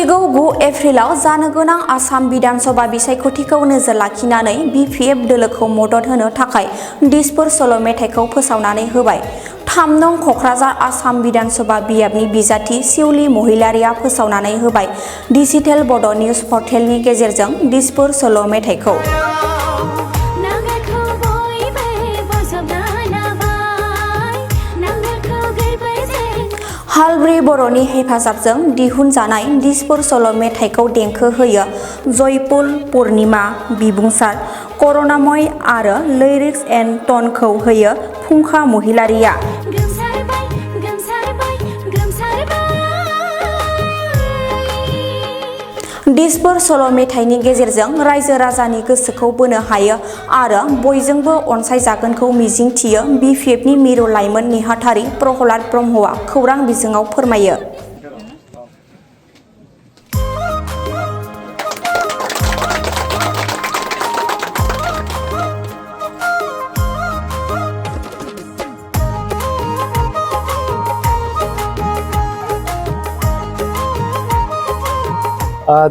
फैगौ 9 एप्रिलाव जानो गोनां आसाम बिधानसभा बिसायख'थिखौ नोजोर लाखिनानै बिपिएफ दोलोखौ मदद होनो थाखाय दिसपुर सल' मेथाइखौ फोसावनानै होबाय। 3 नं क'क्राझार आसाम बिधानसभा बियाबनि बिजाथि शिउली महिलारिया फोसावनानै होबाय डिजिटेल बड' निउज पर्टेलनि गेजेरजों दिसपुर सल' मेथाइखौ। हालब्रै बर'नि हेफाजाबजों दिहुनजानाय दिसपुर सल' मेथाइखौ देंखो होयो जयपुल पुर्णिमा बिबुंसार कर'नामय आरो लिरिक्स एन्ड टनखौ होयो फुंखा महिलारिया। दिसपुर सल' मेथाइनि गेजेरजों रायजो राजानि गोसोखौ बोनो हायो आरो बयजोंबो अनसायजागोनखौ मिजिंथियो बिपिएफनि मिरु लाइमोन नेहाथारि प्रहलाद ब्रह्मआ खौरां बिजोङाव फोरमायो।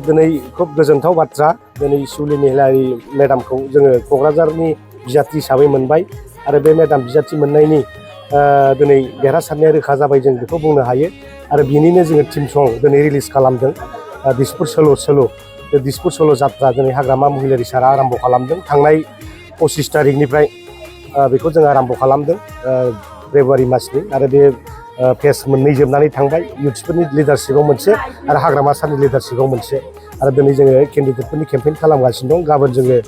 दिनै खुब गोजोनथाव बाथ्रा दिनै शिउली महिलारि मेडामखौ जोङो क'क्राझारनि बिजाथि हिसाबै मोनबाय आरो बे मेडाम बिजाथि मोननायनि दिनै देरहासारनाया रोखा जाबाय जों बेखौ बुंनो हायो आरो बिनिनो जोङो टिम सं दिनै रिलिज खालामदों दिसपुर सल' बे दिसपुर सल' जात्रा दिनै हाग्रामा महिलारि सारा आराम्भ खालामदों थांनाय 25 तारिखनिफ्राय बेखौ जों आराम्भ खालामदों फेब्रुवारि मासनि आरो बे फेज 2 जोबनानै थांबाय इउथ्सफोरनि लिडारशिपआव मोनसे आरो हाग्रामा सारनि लिडारशिपआव मोनसे आरो दिनै जोङो केन्डिडेटफोरनि केम्पेइन खालामगासिनो दं गाबोन जोङो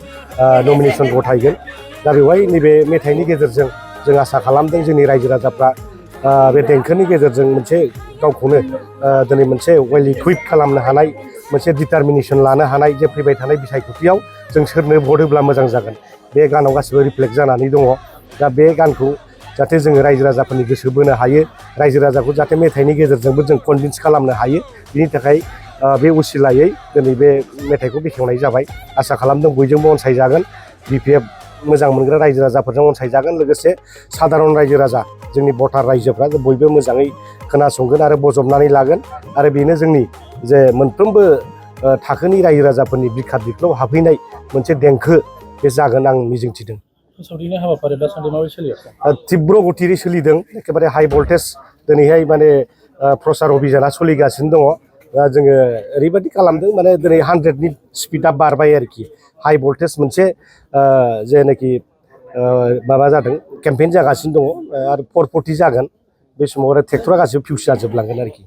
नमिनेसन गथायगोन दा बेवहाय नैबे मेथाइनि गेजेरजों जों आसा खालामदों जोंनि रायजो राजाफ्रा बे देंखोनि गेजेरजों मोनसे गावखौनो दिनै मोनसे वेल इकुइप खालामनो हानाय मोनसे डिटारमिनेसन लानो हानाय जे फैबाय थानाय बिसायख'थियाव जों सोरनो भट होब्ला मोजां जागोन बे गानाव गासिबो रिफ्लेक्ट जानानै दङ दा बे गानखौ जाहाथे जोङो रायजो राजाफोरनि गोसो बोनो हायो रायजो राजाखौ जाहाथे मेथाइनि गेजेरजोंबो जों कनभिन्स खालामनो हायो बिनि थाखाय बे उसिलायै दिनै बे मेथाइखौ बेखेवनाय जाबाय आसा खालामदों बयजोंबो अनसायजागोन बिपिएफ मोजां मोनग्रा रायजो राजाफोरजों अनसायजागोन लोगोसे साधारन रायजो राजा जोंनि भटार रायजोफ्रा बयबो मोजाङै खोनासंगोन आरो बजबनानै लागोन आरो बेनो जोंनि जे मोनफ्रोमबो थाखोनि रायजो राजाफोरनि बिखा बिख्लोआव हाबहैनाय मोनसे देंखो बे जागोन आं मिजिंथिदों। फोसावदिंनाय हाबाफारि दासान्दि माबोरै सोलिगासिनो? तीव्र गतियै सोलिदों एखेबारे हाइ भल्टेज दिनैहाय माने प्रचार अभियाना सोलिगासिनो दङ दा जोङो ओरैबायदि खालामदों माने दिनै 100नि स्पिडआ बारबाय आरोखि हाइ भल्टेज मोनसे जेनाखि माबा जादों केम्पेइन जागासिनो दङ आरो 440 जागोन बे समाव आरो ट्रेक्टरा गासिबो फिउस जाजोबलांगोन आरोखि।